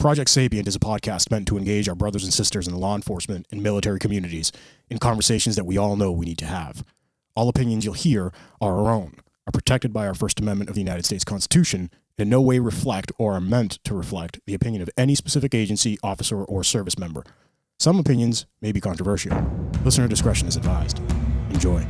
Project Sapient is a podcast meant to engage our brothers and sisters in the law enforcement and military communities in conversations that we all know we need to have. All opinions you'll hear are our own, are protected by our First Amendment of the United States Constitution, and in no way reflect or are meant to reflect the opinion of any specific agency, officer, or service member. Some opinions may be controversial. Listener discretion is advised. Enjoy.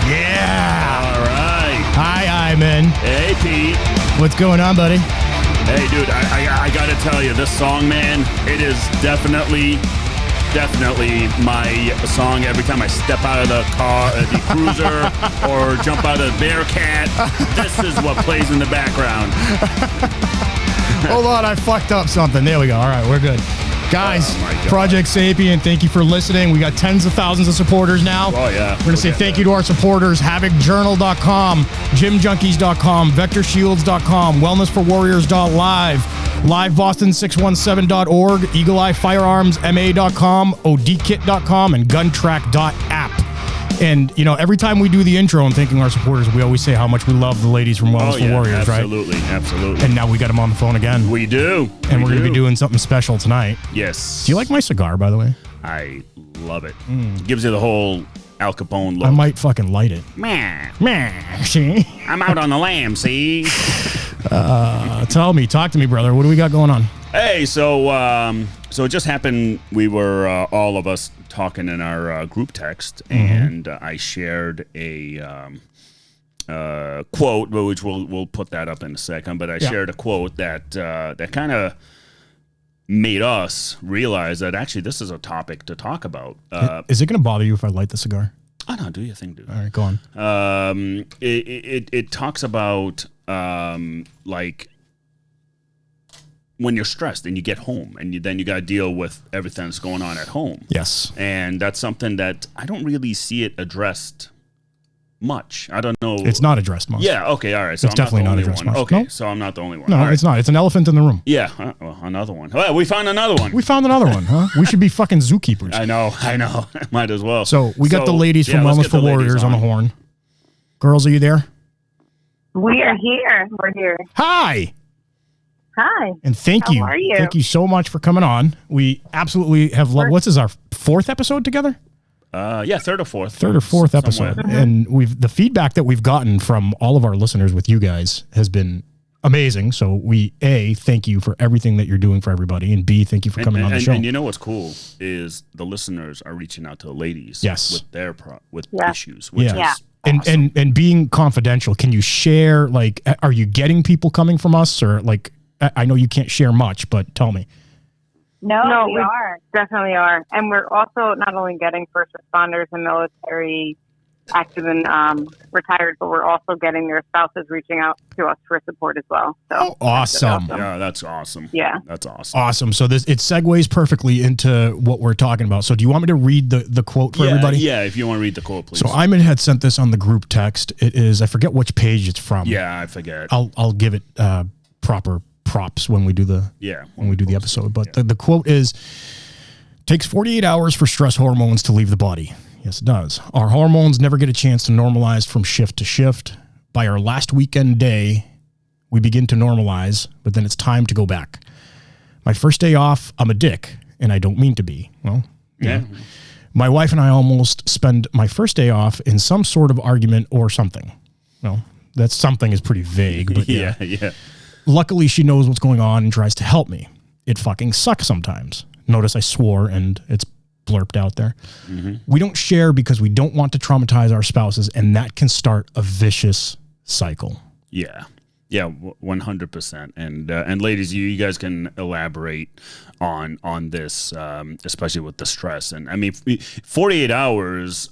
Yeah! All right. Hi, Iman. Hey, Pete. What's going on, buddy? Hey, dude, I got to tell you, this song, man, it is definitely my song every time I step out of the car, the cruiser, or jump out of the Bearcat. This is what plays in the background. Hold on, I fucked up something. There we go. All right, we're good. Guys, Project Sapient, thank you for listening. We got tens of thousands of supporters now. Oh, yeah. We're going to say thank you to our supporters, HavocJournal.com, GymJunkies.com, VectorShields.com, WellnessForWarriors.live, LiveBoston617.org, EagleEyeFirearmsMA.com, ODKit.com, and GunTrack.app. And, you know, every time we do the intro and thanking our supporters, we always say how much we love the ladies from Wellness for Warriors, absolutely, right? Absolutely. And now we got them on the phone again. We do. And we're going to be doing something special tonight. Yes. Do you like my cigar, by the way? I love it. It gives you the whole Al Capone look. I might fucking light it. Meh. See? I'm out on the lam, see? Talk to me, brother. What do we got going on? Hey, so it just happened. We were all of us talking in our group text, and I shared a quote, which we'll put that up in a second. But I shared a quote that kind of made us realize that actually this is a topic to talk about. Is it going to bother you if I light the cigar? Oh no, do your thing, dude. All right, go on. It talks about like when you're stressed and you get home and then you got to deal with everything that's going on at home. Yes. And that's something that I don't really see it addressed much. I don't know. It's not addressed much. Yeah. Okay. All right. So it's definitely not addressed much. Okay. No? So I'm not the only one. No, all it's not. It's an elephant in the room. Yeah. Well, another one. Well, we found another one. We found another one, huh? We should be fucking zookeepers. I know. Might as well. So we got the ladies from Wellness for Warriors on the horn. Girls, are you there? We are here. We're here. Hi. Hi. And thank you. How are you? Thank you so much for coming on. We absolutely have loved. What's this, our fourth episode together? Yeah, third or fourth episode. And the feedback that we've gotten from all of our listeners with you guys has been amazing. So we, A, thank you for everything that you're doing for everybody, and B, thank you for coming on the show. And you know what's cool is the listeners are reaching out to the ladies with their issues, which is awesome. And being confidential, can you share, like, are you getting people coming from us, or like, I know you can't share much, but tell me. No, we are. Definitely are. And we're also not only getting first responders and military, active and retired, but we're also getting their spouses reaching out to us for support as well. So awesome. Yeah, that's awesome. Yeah. That's awesome. Awesome. So it segues perfectly into what we're talking about. So do you want me to read the quote for everybody? Yeah, if you want to read the quote, please. So Iman had sent this on the group text. It is, I forget which page it's from. Yeah, I forget. I'll give it proper props when we do the episode. But the quote is, takes 48 hours for stress hormones to leave the body. Yes, it does. Our hormones never get a chance to normalize from shift to shift. By our last weekend day, we begin to normalize, but then it's time to go back. My first day off, I'm a dick, and I don't mean to be. Well, yeah. My wife and I almost spend my first day off in some sort of argument or something. Well, that something is pretty vague, but yeah. Luckily, she knows what's going on and tries to help me. It fucking sucks sometimes. Notice I swore and it's blurped out there. We don't share because we don't want to traumatize our spouses, and that can start a vicious cycle. Yeah, 100%. And ladies, you guys can elaborate on this, especially with the stress. And I mean, 48 hours,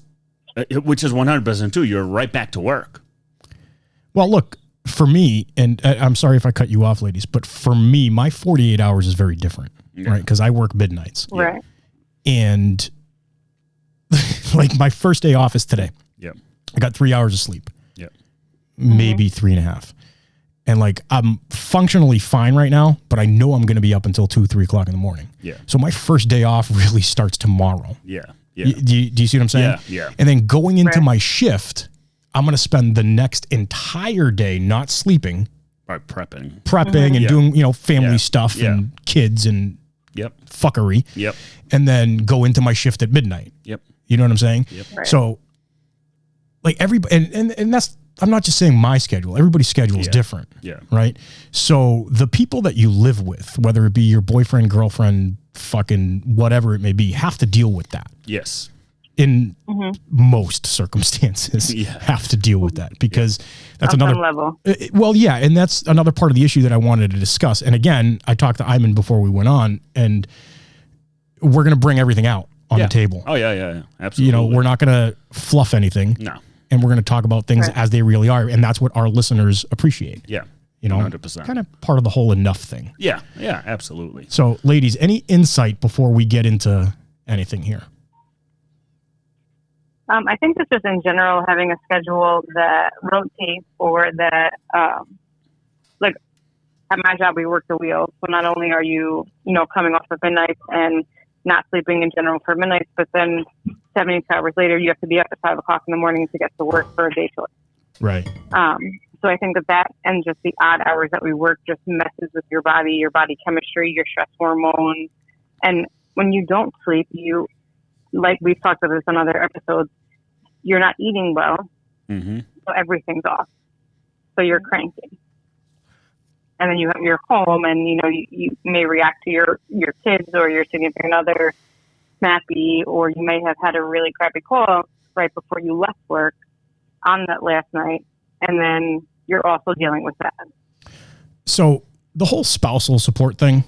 which is 100% too. You're right back to work. Well, look. For me, and I'm sorry if I cut you off, ladies, but for me, my 48 hours is very different, right? Because I work midnights. Right. And like my first day off is today. Yeah. I got 3 hours of sleep. Yeah. Maybe 3.5. And like, I'm functionally fine right now, but I know I'm going to be up until 2, 3 o'clock in the morning. Yeah. So my first day off really starts tomorrow. Yeah. Yeah. Do you see what I'm saying? Yeah. Yeah. And then going into my shift, I'm going to spend the next entire day not sleeping. Right. Prepping and doing, family stuff and kids and fuckery. Yep. And then go into my shift at midnight. Yep. You know what I'm saying? Yep. Right. So like everybody, and that's, I'm not just saying my schedule. Everybody's schedule is different. Yeah. Right. So the people that you live with, whether it be your boyfriend, girlfriend, fucking whatever it may be, have to deal with that. Yes. In most circumstances, have to deal with that because that's on another some level. Well, yeah. And that's another part of the issue that I wanted to discuss. And again, I talked to Iman before we went on, and we're going to bring everything out on the table. Oh yeah. Absolutely. We're not going to fluff anything. No. And we're going to talk about things as they really are. And that's what our listeners appreciate. Yeah. 100%. Kind of part of the whole enough thing. Yeah. Yeah, absolutely. So ladies, any insight before we get into anything here? I think it's just in general having a schedule that rotates or that, like at my job, we work the wheel. So not only are you, coming off of midnights and not sleeping in general for midnights, but then 72 hours later, you have to be up at 5 o'clock in the morning to get to work for a day shift. Right. So I think that and just the odd hours that we work just messes with your body chemistry, your stress hormones. And when you don't sleep, like we've talked about this on other episodes, you're not eating well, so everything's off. So you're cranky. And then you're home and, you may react to your kids or your significant other snappy, or you may have had a really crappy call right before you left work on that last night. And then you're also dealing with that. So the whole spousal support thing,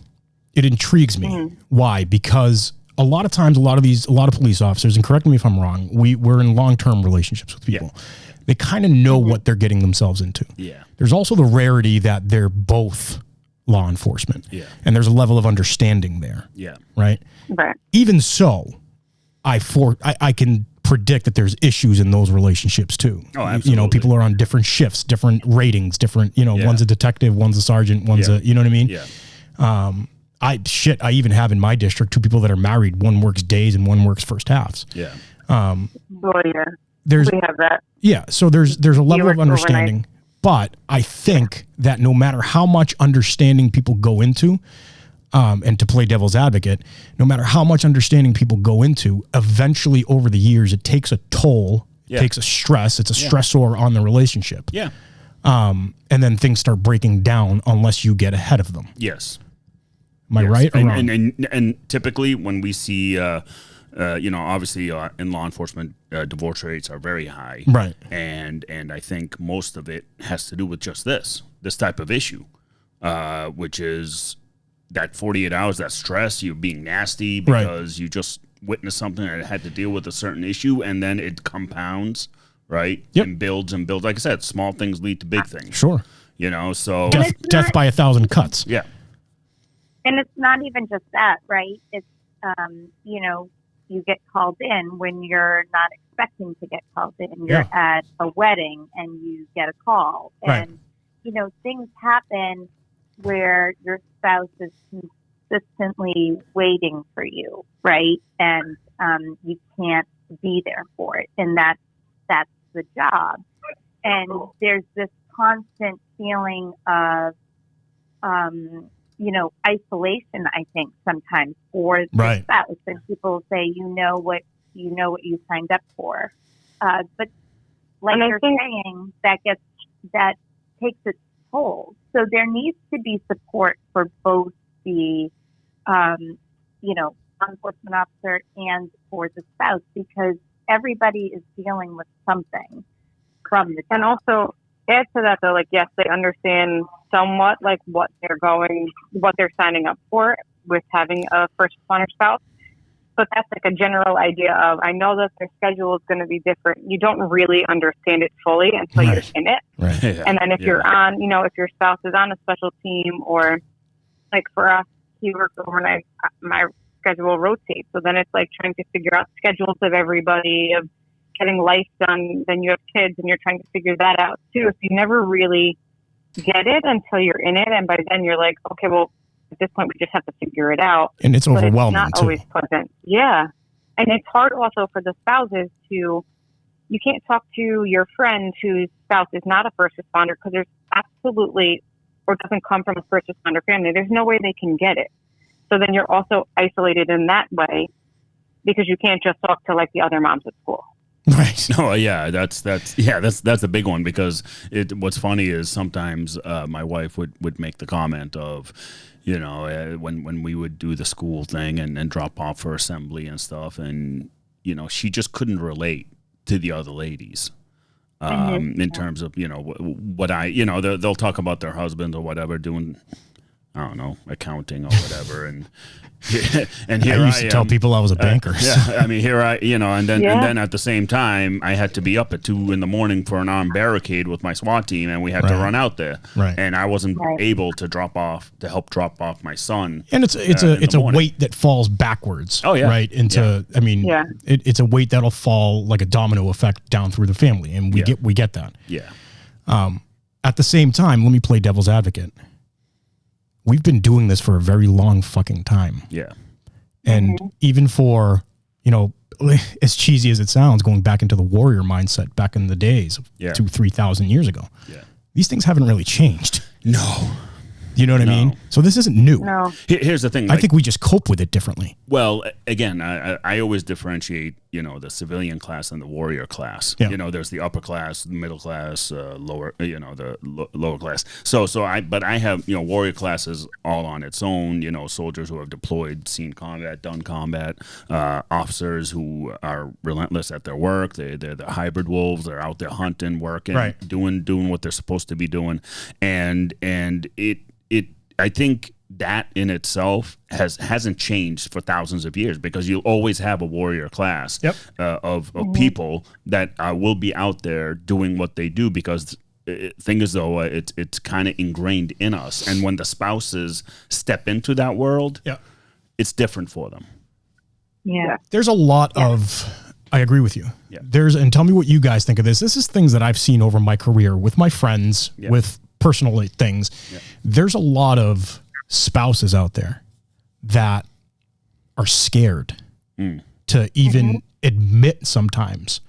it intrigues me. Why? Because a lot of times, a lot of police officers, and correct me if I'm wrong, we're in long-term relationships with people. Yeah. They kind of know what they're getting themselves into. Yeah. There's also the rarity that they're both law enforcement. Yeah. And there's a level of understanding there. Yeah. Right? Right. Even so, I can predict that there's issues in those relationships too. Oh, absolutely. People are on different shifts, different ratings, different, one's a detective, one's a sergeant, one's a, you know what I mean? Yeah. I even have in my district 2 people that are married. One works days and one works first halves. Yeah. We have that. Yeah. So there's a level of understanding, but I think that no matter how much understanding people go into, and to play devil's advocate, no matter how much understanding people go into, eventually over the years, it takes a toll, it takes a stress. It's a stressor on the relationship. Yeah. And then things start breaking down unless you get ahead of them. Yes. Am I right or wrong? And typically when we see, obviously in law enforcement, divorce rates are very high. Right. And I think most of it has to do with just this type of issue, which is that 48 hours, that stress, you being nasty because you just witnessed something and had to deal with a certain issue, and then it compounds, right? Yep. And builds and builds. Like I said, small things lead to big things. Sure. So death by 1,000 cuts. Yeah. And it's not even just that, right? It's, you get called in when you're not expecting to get called in. You're at a wedding and you get a call. And, things happen where your spouse is consistently waiting for you, right? And you can't be there for it. And that's the job. And there's this constant feeling of, isolation, I think, sometimes for the spouse. And people say, you know what you signed up for. But like you're saying, that takes its toll. So there needs to be support for both the, law enforcement officer and for the spouse, because everybody is dealing with something from the job. And also add to that though, like, yes, they understand somewhat like what they're signing up for with having a first responder spouse. But that's like a general idea of, I know that their schedule is going to be different. You don't really understand it fully until you're in it. Right. Yeah. And then if you're on, if your spouse is on a special team, or like for us, he works overnight, my schedule rotates. So then it's like trying to figure out schedules of everybody, of getting life done. Then you have kids and you're trying to figure that out too. So you never really get it until you're in it, and by then you're like, okay, well, at this point we just have to figure it out. And it's overwhelming, it's not always pleasant. Yeah, and it's hard also for the spouses to. You can't talk to your friend whose spouse is not a first responder because there's absolutely, or doesn't come from a first responder family. There's no way they can get it. So then you're also isolated in that way because you can't just talk to like the other moms at school. Right. No, yeah, that's a big one because what's funny is sometimes my wife would make the comment of, you know, when we would do the school thing and drop off for assembly and stuff, and you know, she just couldn't relate to the other ladies in terms of, you know, what they'll talk about their husbands or whatever doing, I don't know, accounting or whatever, and here I used to tell people I was a banker. I mean, here I, you know, and then at the same time, I had to be up at 2 a.m. for an armed barricade with my SWAT team, and we had to run out there, and I wasn't able to help drop off my son. And it's a weight that falls backwards. Oh yeah, right into. I mean, it's a weight that'll fall like a domino effect down through the family, and we get that. Yeah. At the same time, let me play devil's advocate. We've been doing this for a very long fucking time. Yeah. And even for, you know, as cheesy as it sounds, going back into the warrior mindset back in the days, 2,000-3,000 years ago, these things haven't really changed. No. You know what I mean? So this isn't new. No. Here's the thing. I think we just cope with it differently. Well, again, I always differentiate, you know, the civilian class and the warrior class. Yeah. You know, there's the upper class, the middle class, lower, you know, the lower class. But I have, you know, warrior classes all on its own, you know, soldiers who have deployed, seen combat, done combat, officers who are relentless at their work. They're the hybrid wolves. They're out there hunting, working, doing what they're supposed to be doing. And I think that in itself hasn't changed for thousands of years because you'll always have a warrior class of people that will be out there doing what they do because thing is though it's kind of ingrained in us, and when the spouses step into that world, it's different for them. Yeah, there's a lot of. I agree with you. Yeah. And tell me what you guys think of this. This is things that I've seen over my career with my friends, with personal things. Yeah. There's a lot of spouses out there that are scared to even admit sometimes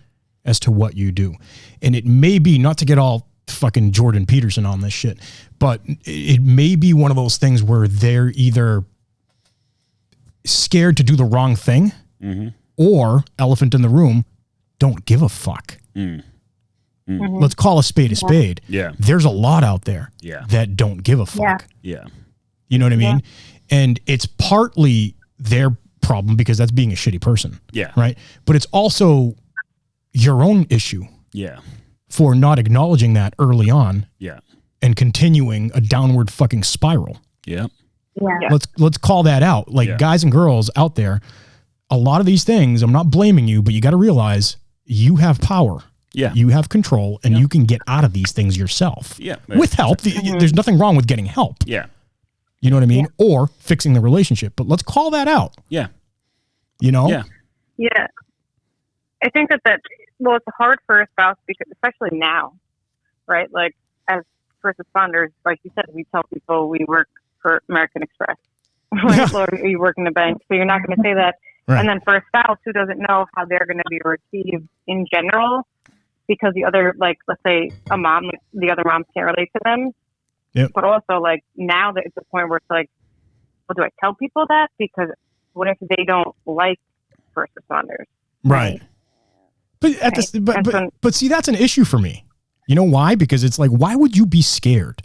as to what you do. And it may be, not to get all fucking Jordan Peterson on this shit, but it may be one of those things where they're either scared to do the wrong thing or, elephant in the room, don't give a fuck. Let's call a spade a spade. Yeah. There's a lot out there that don't give a fuck. Yeah. You know what I mean? And it's partly their problem because that's being a shitty person. Yeah. Right? But it's also your own issue. Yeah. For not acknowledging that early on. Yeah. And continuing a downward fucking spiral. Yeah. Yeah. Let's call that out. Like guys and girls out there, a lot of these things, I'm not blaming you, but you got to realize you have power. Yeah. You have control and you can get out of these things yourself. Yeah. With help. There's nothing wrong with getting help. Yeah. You know what I mean? Or fixing the relationship. But let's call that out. Yeah. You know? Yeah. Yeah. I think that it's hard for a spouse because, especially now, right? Like, as first responders, like you said, we tell people we work for American Express. Or you work in the bank. So you're not going to say that. Right. And then for a spouse who doesn't know how they're going to be received in general, because the other, like, let's say a mom, the other moms can't relate to them. Yep. But also, like, now that it's the point where it's like, well, do I tell people that? Because what if they don't like first responders? Right. But see, that's an issue for me. You know why? Because it's like, why would you be scared?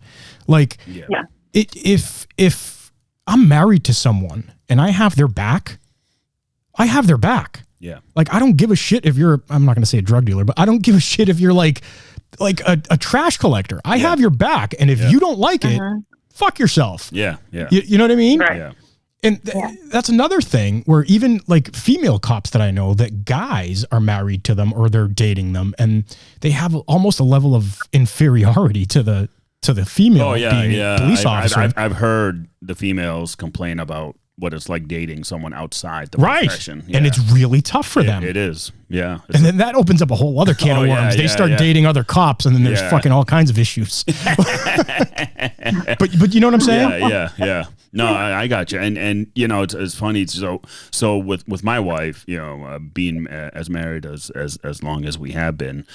Like, if I'm married to someone and I have their back, I have their back. Yeah. Like, I don't give a shit if you're, I'm not going to say a drug dealer, but I don't give a shit if you're like a trash collector. I have your back. And if you don't like it, fuck yourself. Yeah. Yeah. You know what I mean? Right. Yeah. And that's another thing where even like female cops that I know, that guys are married to them or they're dating them and they have almost a level of inferiority to the female being a police officer. I've heard the females complain about what it's like dating someone outside the right. profession. And it's really tough for them. It is. Yeah. And then that opens up a whole other can of worms. They start dating other cops, and then there's fucking all kinds of issues. but you know what I'm saying? Yeah. No, I got you. And you know, it's funny. So with my wife, you know, being as married as long as we have been,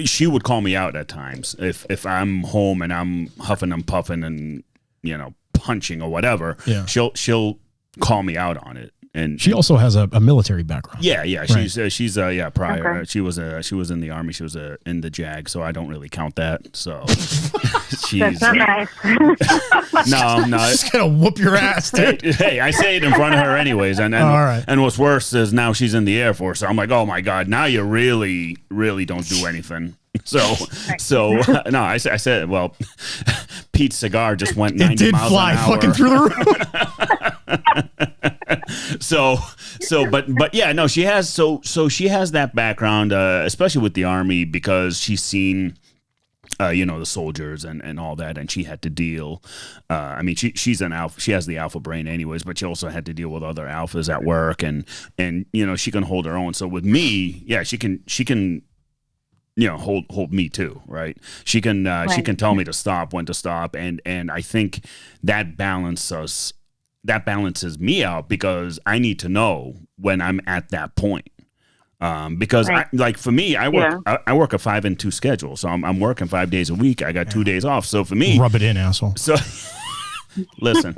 she would call me out at times if I'm home and I'm huffing and puffing and, you know, punching or whatever. Yeah. She'll call me out on it. And she also has a military background. Yeah. Right. She's prior. Okay. She was in the Army. She was in the JAG, so I don't really count that. So she's that's not nice. No. She's gonna whoop your ass, dude. Hey, I say it in front of her anyways, and all right. And what's worse is now she's in the Air Force. So I'm like, oh my God, now you really don't do anything. So no, I said, well, Pete's cigar just went 90 miles an hour. It did fly fucking through the roof. But yeah, no, she has she has that background, especially with the Army, because she's seen you know, the soldiers and all that, and she had to deal. I mean, she's an alpha. She has the alpha brain, anyways, but she also had to deal with other alphas at work, and you know, she can hold her own. So with me, yeah, she can. You know, hold me too, right? She can tell me to stop, when to stop, and I think that balances me out, because I need to know when I'm at that point. Because for me, I work a 5 and 2 schedule, so I'm working 5 days a week. I got 2 days off, so for me, rub it in, asshole. So. Listen,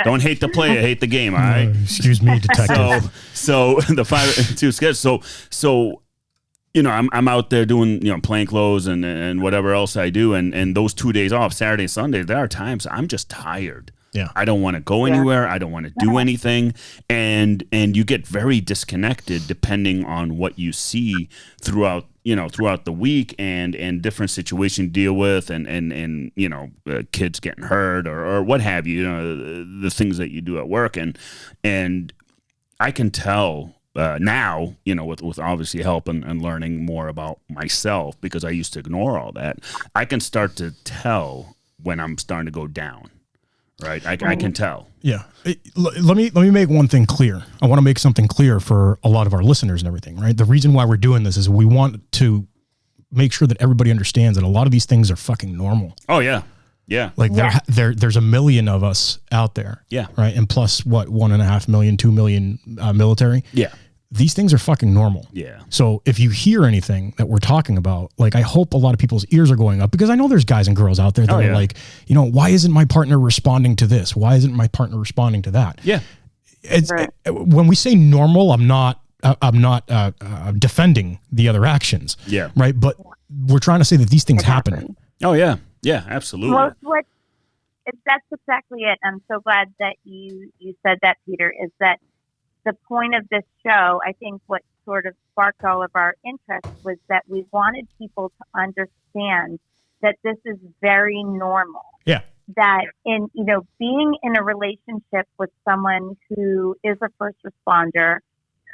don't hate the player, hate the game, all right? Excuse me, detective. So the 5 and 2 schedule. So you know, I'm out there doing, you know, plain clothes and whatever else I do, and those 2 days off, Saturday, Sunday, there are times I'm just tired. Yeah, I don't want to go anywhere. I don't want to do anything, and you get very disconnected depending on what you see throughout the week and different situations you deal with, and you know, kids getting hurt or what have you. You know, the things that you do at work, and I can tell. Now, you know, with obviously help and learning more about myself, because I used to ignore all that, I can start to tell when I'm starting to go down, right? I can tell. Yeah. Let me make one thing clear. I want to make something clear for a lot of our listeners and everything, right? The reason why we're doing this is we want to make sure that everybody understands that a lot of these things are fucking normal. Oh, yeah. Yeah. Like there's a million of us out there. Yeah. Right. And plus 1.5 million, 2 million military. Yeah. These things are fucking normal. Yeah. So if you hear anything that we're talking about, like, I hope a lot of people's ears are going up, because I know there's guys and girls out there that are like, you know, why isn't my partner responding to this? Why isn't my partner responding to that? Yeah. It's when we say normal, I'm not defending the other actions. Yeah. Right. But we're trying to say that these things happen. Oh yeah. Yeah, absolutely. Well, that's exactly it. I'm so glad that you said that, Peter, is that the point of this show, I think what sort of sparked all of our interest was that we wanted people to understand that this is very normal. Yeah. That in, you know, being in a relationship with someone who is a first responder,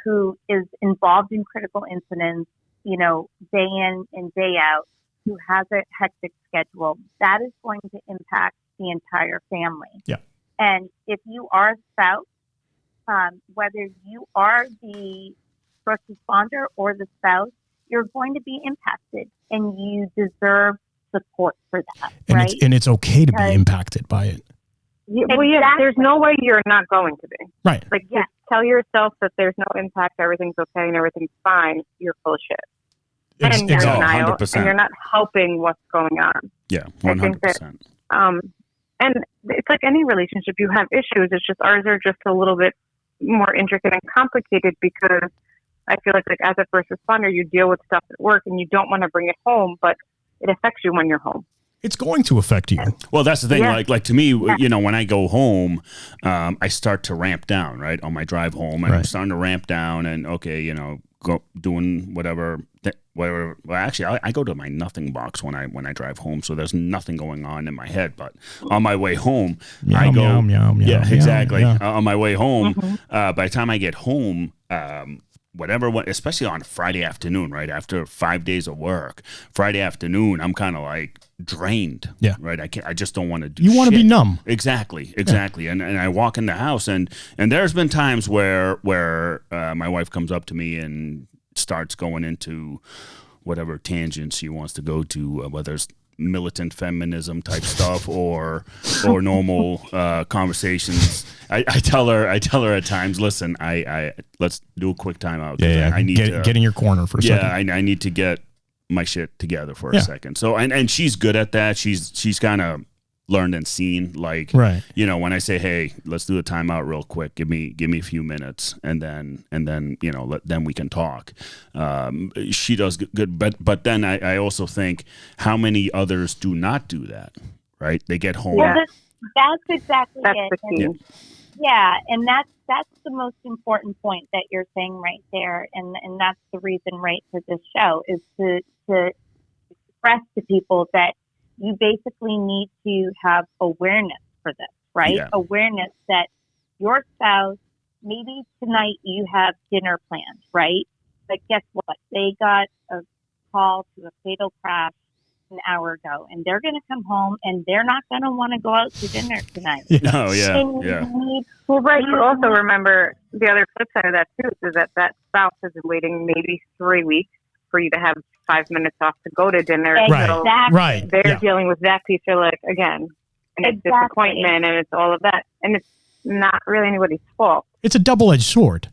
who is involved in critical incidents, you know, day in and day out, who has a hectic schedule, that is going to impact the entire family. Yeah. And if you are a spouse, whether you are the first responder or the spouse, you're going to be impacted, and you deserve support for that, right? And it's okay to be impacted by it. Yeah, well, yeah, there's no way you're not going to be. Right. Like, just tell yourself that there's no impact, everything's okay, and everything's fine. You're full of shit. And you're in denial, 100%. and you're not helping what's going on. Yeah, 100%. And it's like any relationship, you have issues. It's just ours are just a little bit more intricate and complicated, because I feel like as a first responder, you deal with stuff at work and you don't want to bring it home, but it affects you when you're home. It's going to affect you. Well, that's the thing. Yeah. Like to me, you know, when I go home, I start to ramp down, right, on my drive home, and I'm starting to ramp down, and okay, you know, go doing whatever. Well, actually, I go to my nothing box when I drive home, so there's nothing going on in my head. But on my way home, I go, meow, yeah, exactly. Yeah. On my way home, by the time I get home, whatever, especially on Friday afternoon, right after 5 days of work, Friday afternoon, I'm kind of like drained. Yeah. Right. I just don't want to do. You want to be numb. Exactly. Yeah. And I walk in the house, and there's been times where my wife comes up to me and starts going into whatever tangent she wants to go to, whether it's militant feminism type stuff or normal conversations. I tell her at times, listen, I let's do a quick timeout. Yeah, I need to get in your corner for a second. Yeah, I need to get my shit together for a second. So and she's good at that. She's kind of learned and seen, like, right. You know, when I say, hey, let's do a timeout real quick, give me a few minutes, and then you know, then we can talk. She does good, but then I also think, how many others do not do that, right? They get home. Well, that's exactly it. And that's the most important point that you're saying right there, and that's the reason, right, for this show is to express to people that you basically need to have awareness for this, right? Yeah. Awareness that your spouse, maybe tonight you have dinner planned, right? But guess what? They got a call to a fatal crash an hour ago, and they're going to come home and they're not going to want to go out to dinner tonight. Oh, yeah. Well, right. You also remember the other flip side of that, too, is that spouse is waiting maybe 3 weeks for you to have 5 minutes off to go to dinner. Right. So Right. They're dealing with that piece. You're like, again, and it's disappointment and it's all of that. And it's not really anybody's fault. It's a double-edged sword.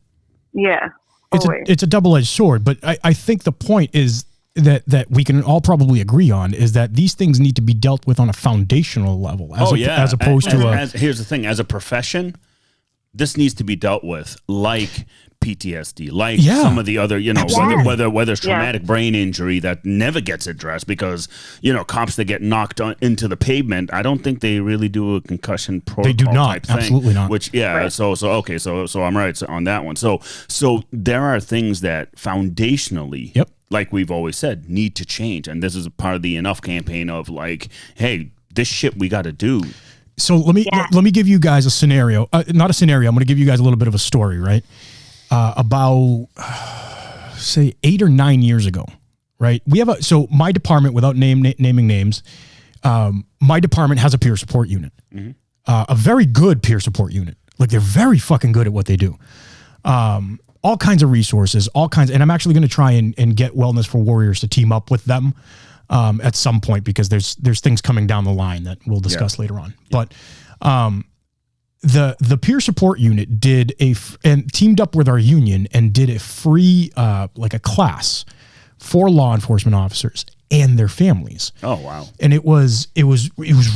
Yeah. It's a double-edged sword. But I think the point is that we can all probably agree on is that these things need to be dealt with on a foundational level. As opposed to here's the thing, as a profession, this needs to be dealt with like PTSD, like some of the other, you know, whether it's traumatic brain injury that never gets addressed because, you know, cops that get knocked into the pavement, I don't think they really do a concussion protocol. They do not, type thing, absolutely not. Which, so I'm right on that one. So there are things that foundationally, like we've always said, need to change, and this is part of the Enough campaign of like, hey, this shit we got to do. So let me give you guys a scenario. Not a scenario. I'm going to give you guys a little bit of a story, right? About say 8 or 9 years ago, right? We have so my department, without naming names, my department has a peer support unit, a very good peer support unit. Like they're very fucking good at what they do. All kinds of resources, and I'm actually going to try and get Wellness for Warriors to team up with them at some point because there's things coming down the line that we'll discuss later on. But the peer support unit did and teamed up with our union and did a free like a class for law enforcement officers and their families. Oh wow. And it was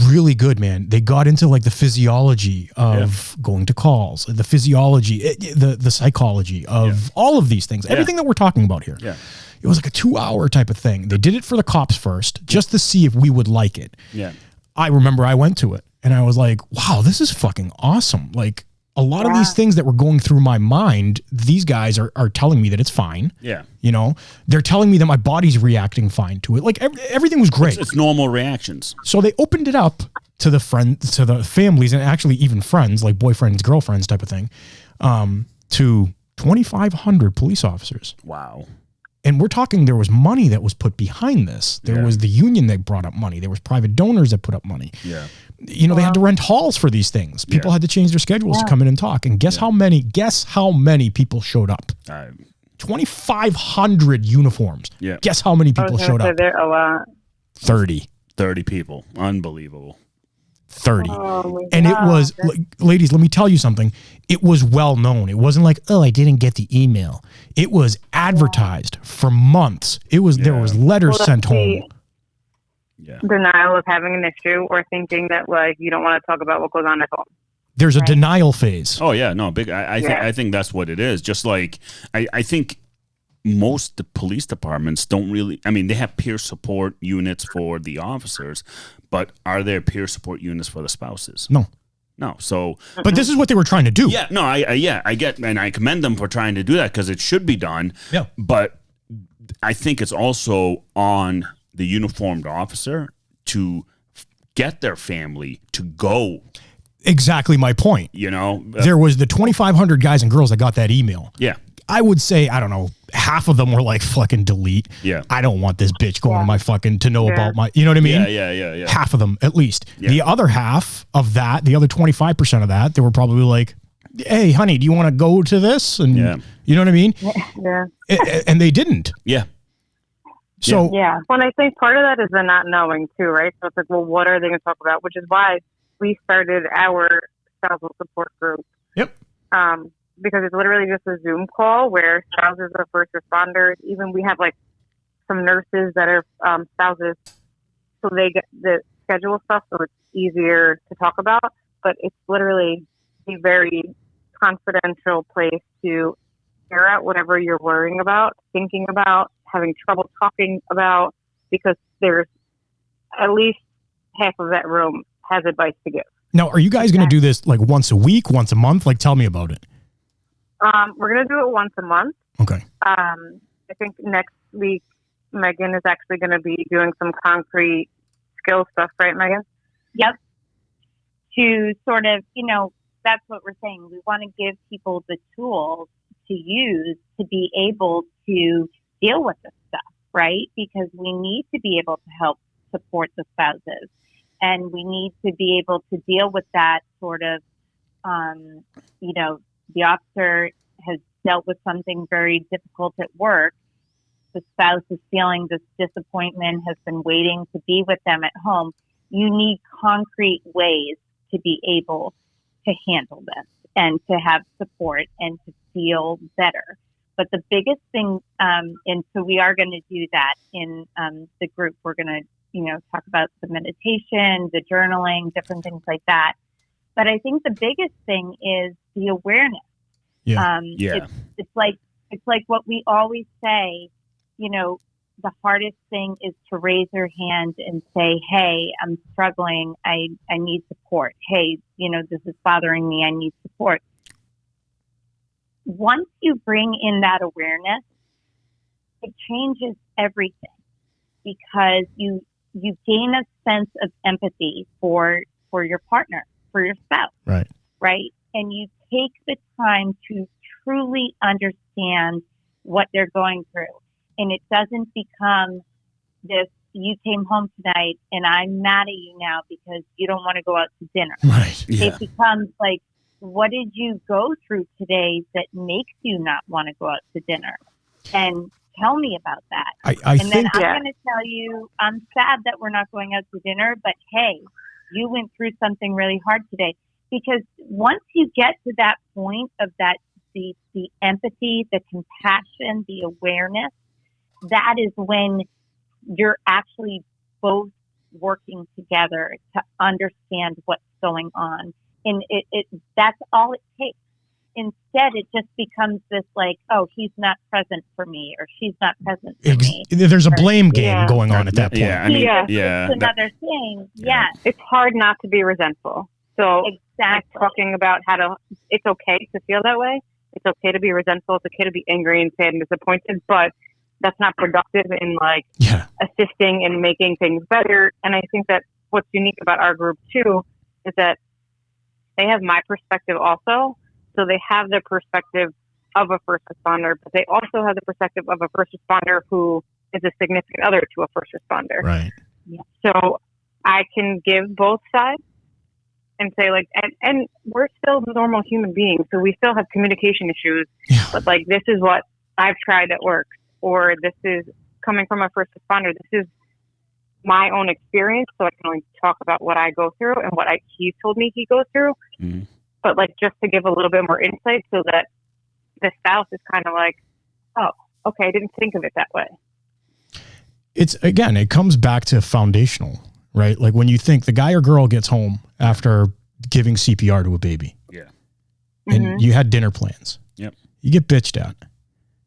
really good, man. They got into like the physiology of going to calls, the physiology, the psychology of all of these things, everything that we're talking about here. Yeah. It was like a 2-hour type of thing. They did it for the cops first, just to see if we would like it. Yeah. I remember I went to it and I was like, wow, this is fucking awesome. Like a lot of these things that were going through my mind, these guys are telling me that it's fine. Yeah. You know, they're telling me that my body's reacting fine to it. Like everything was great. It's normal reactions. So they opened it up to the families, and actually even friends, like boyfriends, girlfriends type of thing, to 2,500 police officers. Wow. And we're talking, there was money that was put behind this. There was the union that brought up money. There was private donors that put up money. Yeah. You know, they had to rent halls for these things. People had to change their schedules to come in and talk. And guess how many people showed up? 2,500 uniforms. Yeah. Guess how many people showed up? There a lot. 30. 30 people. Unbelievable. 30. And it was, ladies, let me tell you something. It was well known. It wasn't like, oh, I didn't get the email. It was advertised for months. It was, there was letters sent home. Denial of having an issue or thinking that like you don't want to talk about what goes on at home. There's a denial phase. Oh yeah, no, big. I think that's what it is. Just like I think most the police departments don't really. I mean, they have peer support units for the officers, but are there peer support units for the spouses? No. So, but this is what they were trying to do. Yeah. No. I get, and I commend them for trying to do that because it should be done. Yeah. But I think it's also on the uniformed officer to get their family to go. Exactly my point. You know, there was the 2,500 guys and girls that got that email. Yeah. I would say, I don't know, half of them were like fucking delete. Yeah. I don't want this bitch going to my fucking, to know about my, you know what I mean? Yeah. Half of them, at least. Yeah. The other half of that, the other 25% of that, they were probably like, hey, honey, do you want to go to this? And you know what I mean? Yeah. And they didn't. Yeah. So yeah. Well, and I think part of that is the not knowing too, right? So it's like, well, what are they going to talk about? Which is why we started our spousal support group. Yep. Because it's literally just a Zoom call where spouses are first responders. Even we have like some nurses that are spouses, so they get the schedule stuff, so it's easier to talk about. But it's literally a very confidential place to air out whatever you're worrying about, thinking about, having trouble talking about, because there's at least half of that room has advice to give. Now, are you guys going to do this like once a week, once a month? Like, tell me about it. We're going to do it once a month. Okay. I think next week, Megan is actually going to be doing some concrete skill stuff, right, Megan? Yep. To sort of, that's what we're saying. We want to give people the tools to use to be able to deal with this stuff, right? Because we need to be able to help support the spouses. And we need to be able to deal with that sort of, the officer has dealt with something very difficult at work. The spouse is feeling this disappointment, has been waiting to be with them at home. You need concrete ways to be able to handle this and to have support and to feel better. But the biggest thing, and so we are going to do that in the group. We're going to, talk about the meditation, the journaling, different things like that. But I think the biggest thing is the awareness. Yeah. It's like what we always say, the hardest thing is to raise your hand and say, hey, I'm struggling. I need support. Hey, this is bothering me. I need support. Once you bring in that awareness, it changes everything, because you gain a sense of empathy for your partner, for your spouse. Right. And you take the time to truly understand what they're going through. And it doesn't become this, you came home tonight and I'm mad at you now because you don't want to go out to dinner. Right. Yeah. It becomes like, what did you go through today that makes you not want to go out to dinner? And tell me about that. I think then I'm going to tell you, I'm sad that we're not going out to dinner, but hey, you went through something really hard today. Because once you get to that point of that, the empathy, the compassion, the awareness, that is when you're actually both working together to understand what's going on. And that's all it takes. Instead, it just becomes this like, oh, he's not present for me, or she's not present for me. There's a blame game going on at that point. Yeah, I mean, it's another thing. Yeah. It's hard not to be resentful. So exactly. Talking about it's okay to feel that way. It's okay to be resentful. It's okay to be angry and sad and disappointed, but that's not productive in assisting and making things better. And I think that what's unique about our group too is that they have my perspective also. So they have the perspective of a first responder, but they also have the perspective of a first responder who is a significant other to a first responder. Right. Yeah. So I can give both sides and say like, and we're still normal human beings. So we still have communication issues, but like, this is what I've tried at work, or this is coming from a first responder. This is my own experience. So I can only talk about what I go through and what he told me he goes through. Mm-hmm. But like, just to give a little bit more insight so that the spouse is kind of like, oh, okay, I didn't think of it that way. It comes back to foundational, right? Like when you think the guy or girl gets home after giving CPR to a baby. Yeah. And you had dinner plans. Yep. You get bitched at.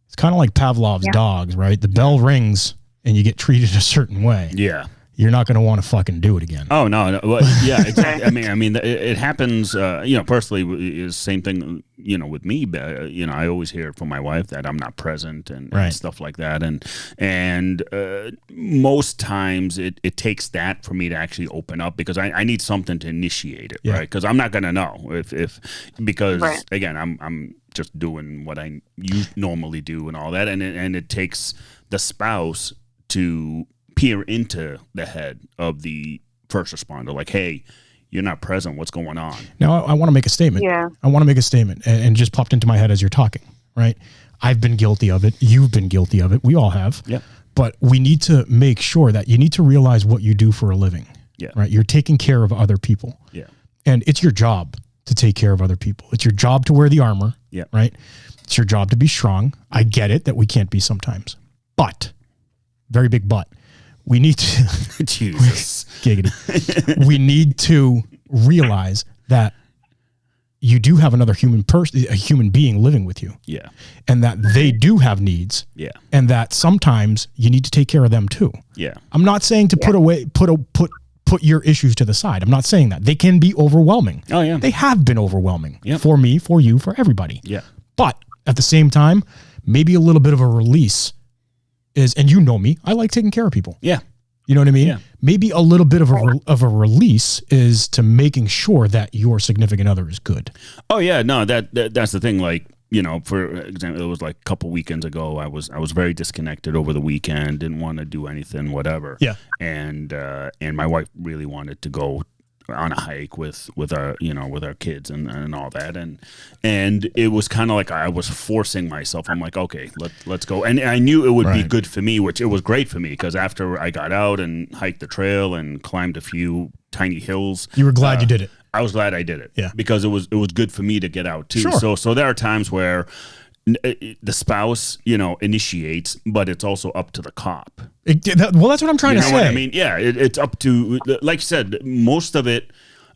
It's kind of like Pavlov's dogs, right? The bell rings and you get treated a certain way. Yeah. you're not going to want to fucking do it again. Oh no. Well, yeah, exactly. I mean, it happens. Personally, is same thing. With me. I always hear from my wife that I'm not present and stuff like that. And most times it takes that for me to actually open up because I need something to initiate it, right? Because I'm not going to know because again, I'm just doing what I normally do and all that, and it takes the spouse to peer into the head of the first responder, like, hey, you're not present. What's going on? Now, I want to make a statement. Yeah. I want to make a statement, and just popped into my head as you're talking, right? I've been guilty of it. You've been guilty of it. We all have. Yeah. But we need to make sure that you need to realize what you do for a living. Yeah. Right? You're taking care of other people. Yeah. And it's your job to take care of other people. It's your job to wear the armor. Yeah. Right? It's your job to be strong. I get it that we can't be sometimes. But, very big but, we need to Jesus. Giggity. We need to realize that you do have another a human being living with you. Yeah. And that they do have needs. Yeah. And that sometimes you need to take care of them too. Yeah. I'm not saying to put your issues to the side. I'm not saying that. They can be overwhelming. Oh yeah. They have been overwhelming. Yep. For me, for you, for everybody. Yeah. But at the same time, maybe a little bit of a release is, and you know me, I like taking care of people. Yeah. You know what I mean? Yeah. Maybe a little bit of a release is to making sure that your significant other is good. Oh yeah, no, that's the thing. Like, for example, it was like a couple weekends ago. I was very disconnected over the weekend. Didn't want to do anything, whatever. Yeah. And my wife really wanted to go on a hike with our with our kids and all that, and it was kind of like I was forcing myself. I'm like, okay, let's go, and I knew it would be good for me, which it was great for me because after I got out and hiked the trail and climbed a few tiny hills, you were glad you did it. I was glad I did it, yeah, because it was good for me to get out too. Sure. So there are times where the spouse, initiates, but it's also up to the cop. Well, that's what I'm trying to say. What I mean, yeah, it's up to, like you said, most of it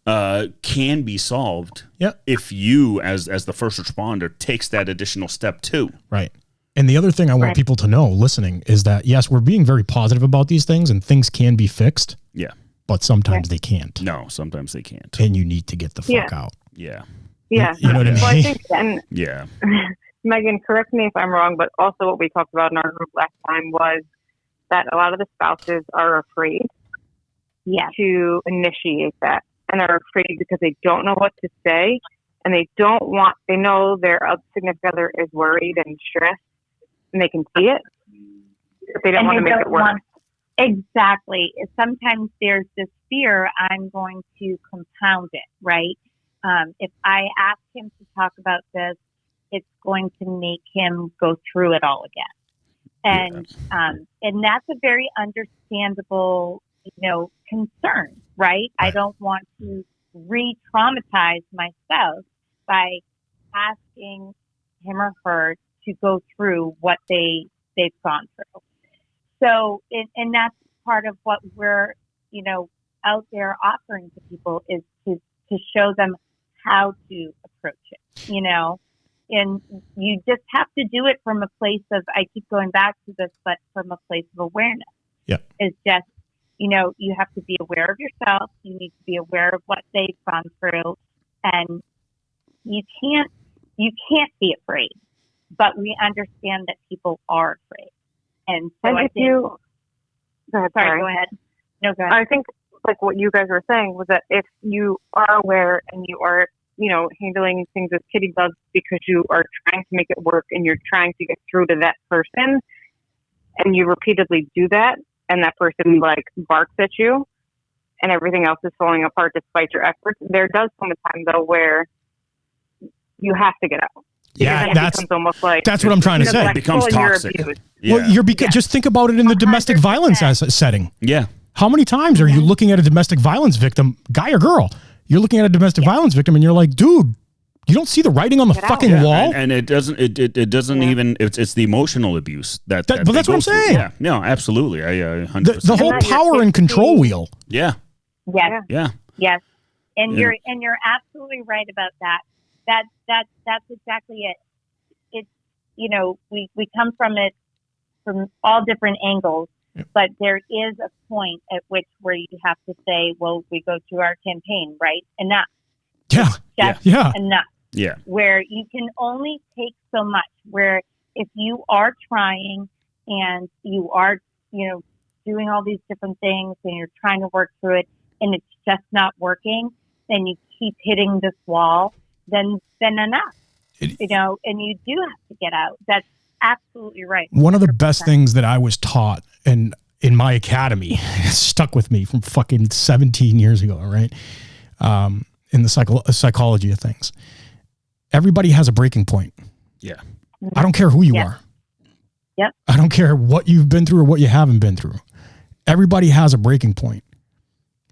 can be solved. Yeah. If you, as the first responder, takes that additional step too. Right. And the other thing I want people to know listening is that, yes, we're being very positive about these things and things can be fixed. Yeah. But sometimes they can't. No, sometimes they can't. And you need to get the fuck out. Yeah. Yeah. You know what I mean? Well, I think, and yeah. Megan, correct me if I'm wrong, but also what we talked about in our group last time was that a lot of the spouses are afraid to initiate that, and are afraid because they don't know what to say, and they know their significant other is worried and stressed, and they can see it, but they don't want to make it work. Exactly. Sometimes there's this fear, I'm going to compound it, right? If I ask him to talk about this, it's going to make him go through it all again. And that's a very understandable, concern, right? I don't want to re-traumatize my spouse by asking him or her to go through what they've gone through. So, and that's part of what we're, out there offering to people is to show them how to approach it, And you just have to do it from a place of, I keep going back to this, but from a place of awareness. Yeah. It's just, you have to be aware of yourself. You need to be aware of what they've gone through. And you can't be afraid, but we understand that people are afraid. And so and I think, go ahead. No, go ahead. I think like what you guys were saying was that if you are aware and you are handling things with kitty gloves because you are trying to make it work and you're trying to get through to that person, and you repeatedly do that, and that person barks at you, and everything else is falling apart despite your efforts, there does come a time though where you have to get out. Yeah, that's almost like that's what I'm trying to say. It becomes toxic. Yeah. Well, just think about it in the domestic violence setting. Yeah. How many times are you looking at a domestic violence victim, guy or girl? You're looking at a domestic violence victim and you're like, dude, you don't see the writing on the fucking wall? And it doesn't even, it's the emotional abuse that but that's what I'm saying. Yeah, no, absolutely. I 100%. The whole power and control wheel. Yeah. Yes. Yeah. Yes. And you're absolutely right about that. That's exactly it. It's, we come from it from all different angles, But there is a point at which where you have to say, well, we go through our campaign, right? Enough. Yeah. Enough. Yeah. Where you can only take so much. Where if you are trying and you are, doing all these different things and you're trying to work through it and it's just not working, then you keep hitting this wall, then enough. And you do have to get out. That's absolutely right. 100%. One of the best things that I was taught in my academy stuck with me from fucking 17 years ago, right? In the psychology of things. Everybody has a breaking point. Yeah. I don't care who you are. Yep. I don't care what you've been through or what you haven't been through. Everybody has a breaking point,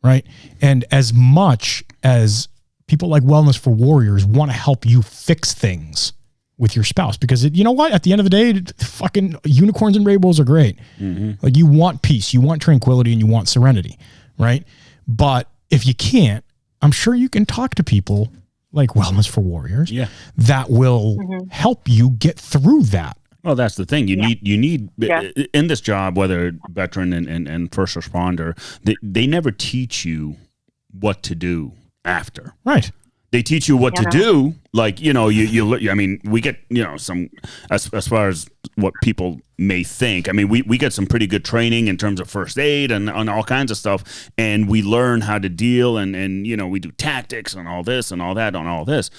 right? And as much as people like Wellness for Warriors want to help you fix things with your spouse, because you know what? At the end of the day, fucking unicorns and rainbows are great. Mm-hmm. Like you want peace, you want tranquility, and you want serenity, right? But if you can't, I'm sure you can talk to people like Wellness for Warriors that will help you get through that. Well, that's the thing. You need in this job, whether veteran and first responder, they never teach you what to do after. Right. They teach you what to do. Like, I mean, we get, some, as far as what people may think. I mean, we get some pretty good training in terms of first aid and on all kinds of stuff. And we learn how to deal and we do tactics and all this and all that on all this.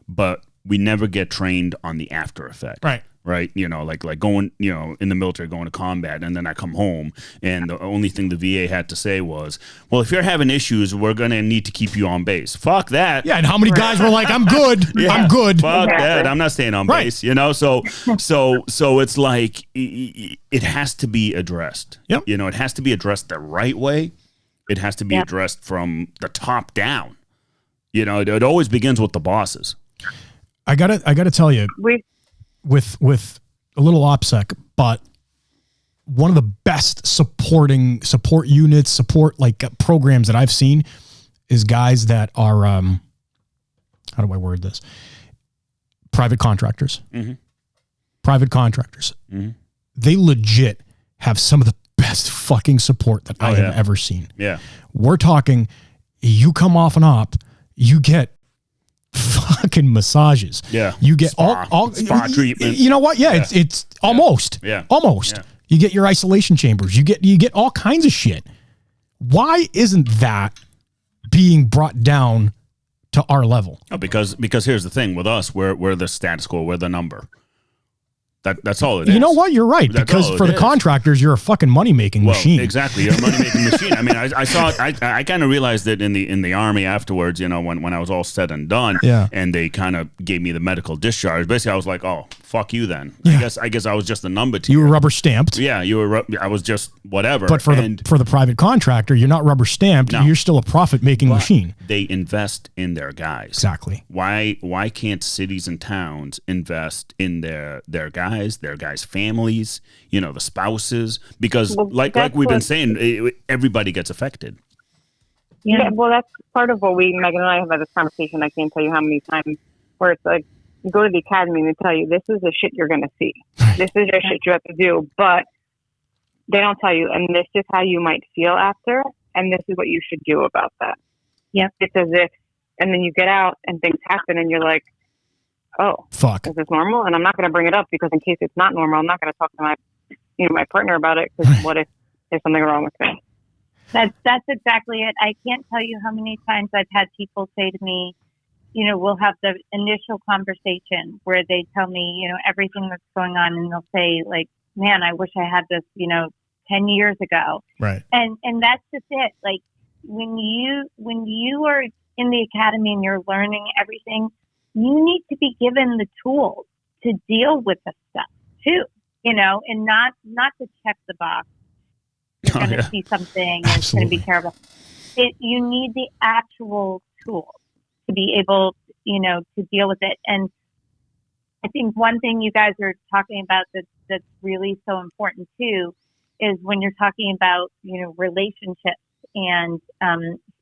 But we never get trained on the after effect. Right. Right. Like going, in the military, going to combat. And then I come home and the only thing the VA had to say was, well, if you're having issues, we're going to need to keep you on base. Fuck that. Yeah. And how many guys were like, I'm good. I'm good. Fuck that. I'm not staying on base, So it's like it has to be addressed. Yep. It has to be addressed the right way. It has to be addressed from the top down. It always begins with the bosses. I gotta tell you, with a little OPSEC, but one of the best support units, programs that I've seen is guys that are, how do I word this? Private contractors. Mm-hmm. Private contractors. Mm-hmm. They legit have some of the best fucking support that I have ever seen. Yeah. We're talking, you come off an op, you get fucking massages. Yeah. You get spa treatment. You know what? Yeah. It's almost. Yeah. Almost. Yeah. You get your isolation chambers. You get all kinds of shit. Why isn't that being brought down to our level? Oh, because here's the thing with us, we're the status quo, we're the number. That's all it is. You know what? You're right. Because for the contractors, you're a fucking money-making machine. Exactly. You're a money-making machine. I mean, I saw it. I kind of realized it in the Army afterwards, when I was all said and done. Yeah. And they kind of gave me the medical discharge. Basically, I was like, oh, fuck you then. Yeah. I guess I was just a number to you. You were rubber stamped. Yeah, I was just whatever. But for the private contractor, you're not rubber stamped. No. You're still a profit-making machine. They invest in their guys. Exactly. Why can't cities and towns invest in their guys, their guys' families, the spouses? Because like we've been saying, everybody gets affected. Yeah, well, that's part of what Megan and I have had this conversation. I can't tell you how many times where it's like, you go to the academy and they tell you, this is the shit you're going to see. This is your shit you have to do. But they don't tell you, and this is how you might feel after, and this is what you should do about that. Yeah. It's as if, and then you get out and things happen and you're like, oh, fuck, is this normal? And I'm not going to bring it up because in case it's not normal, I'm not going to talk to my partner about it, because what if there's something wrong with me? That's exactly it. I can't tell you how many times I've had people say to me, we'll have the initial conversation where they tell me, everything that's going on, and they'll say like, man, I wish I had this, 10 years ago. Right. And that's just it. Like when you are in the academy and you're learning everything, you need to be given the tools to deal with the stuff too, and not to check the box. You're going to see something and it's going to be terrible. You need the actual tools to be able, to deal with it. And I think one thing you guys are talking about that's really so important too is when you're talking about, relationships and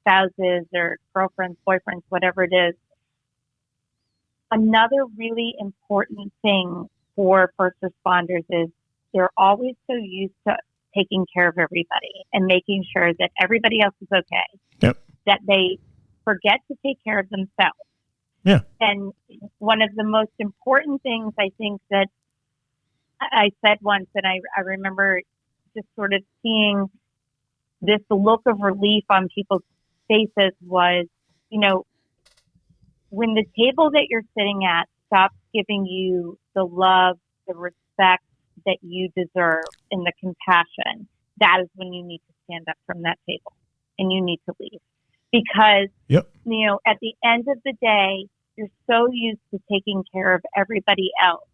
spouses or girlfriends, boyfriends, whatever it is. Another really important thing for first responders is they're always so used to taking care of everybody and making sure that everybody else is okay. Yep. That they forget to take care of themselves. Yeah. And one of the most important things I think that I said once, and I remember just sort of seeing this look of relief on people's faces was, when the table that you're sitting at stops giving you the love, the respect that you deserve and the compassion, that is when you need to stand up from that table and you need to leave. Because, at the end of the day, you're so used to taking care of everybody else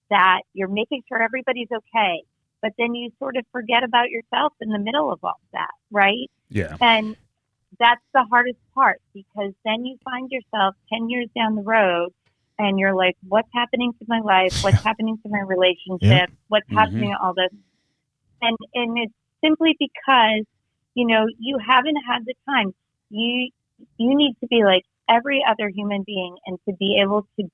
that you're making sure everybody's okay. But then you sort of forget about yourself in the middle of all that, right? Yeah. And that's the hardest part, because then you find yourself 10 years down the road and you're like, what's happening to my life? What's happening to my relationship? What's happening to all this? And it's simply because, you haven't had the time. You need to be like every other human being, and to be able to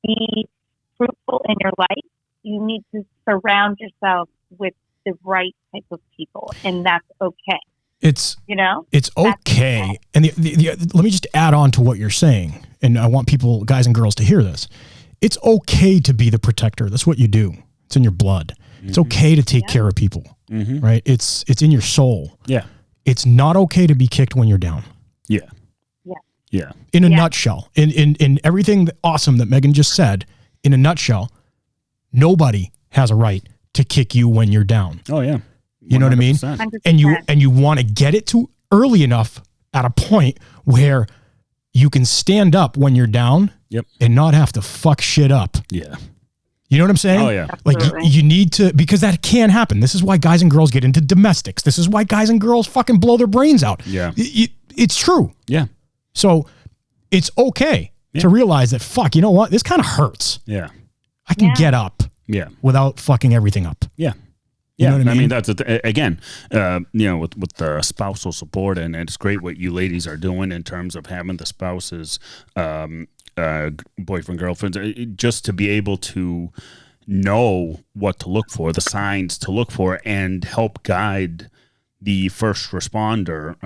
be fruitful in your life, you need to surround yourself with the right type of people, and that's okay. It's okay. And let me just add on to what you're saying, and I want people, guys and girls, to hear this. It's okay to be the protector. That's what you do. It's in your blood. It's okay to take care of people, right? It's in your soul. Yeah. It's not okay to be kicked when you're down. Yeah. Yeah. Yeah. In a nutshell, in everything awesome that Megan just said, in a nutshell, nobody has a right to kick you when you're down. Oh yeah. 100%. You know what I mean? 100%. And you want to get it to early enough at a point where you can stand up when you're down and not have to fuck shit up. Yeah. You know what I'm saying? Oh yeah. Like you need to, because that can happen. This is why guys and girls get into domestics. This is why guys and girls fucking blow their brains out. Yeah. It's true. Yeah. So it's okay to realize that, fuck, you know what? This kind of hurts. Yeah. I can get up without fucking everything up. Yeah. You know what I mean? That's again, with the spousal support, and it's great what you ladies are doing in terms of having the spouses, boyfriend, girlfriends, just to be able to know what to look for, the signs to look for, and help guide the first responder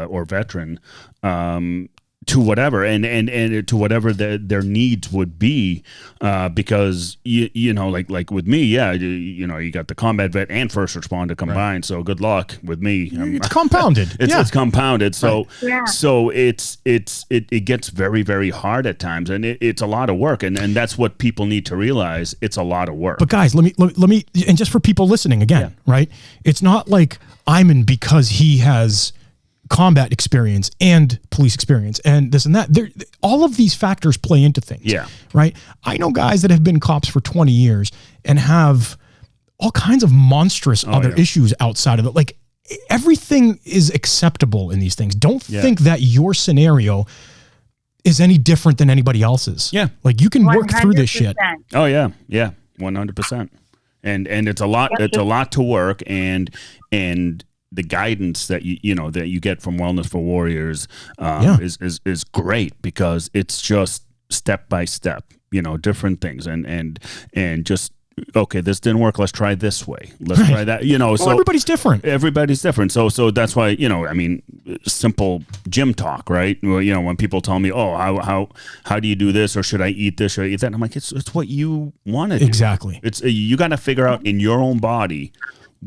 or veteran to whatever and to whatever their needs would be, because like with me, you got the combat vet and first responder combined. So good luck with me. It's compounded. It's compounded. So so it gets very, very hard at times, and it's a lot of work, and that's what people need to realize. It's a lot of work. But guys, let me, and just for people listening again, right? It's not like I'm in because he has combat experience and police experience and this and that. All of these factors play into things. Yeah. Right. I know guys that have been cops for 20 years and have all kinds of monstrous other issues outside of it. Like everything is acceptable in these things. Don't think that your scenario is any different than anybody else's. Yeah. Like you can work through this shit. Oh yeah. Yeah. 100%. And it's a lot, it's a lot to work, and the guidance that that you get from Wellness for Warriors is great, because it's just step by step, different things, and just, okay, this didn't work, let's try this way, let's try that, so everybody's different. So that's why, simple gym talk, right? Well, when people tell me, oh, how do you do this, or should I eat this, should I eat that, I'm like, it's what you want to do. Exactly. It's you got to figure out in your own body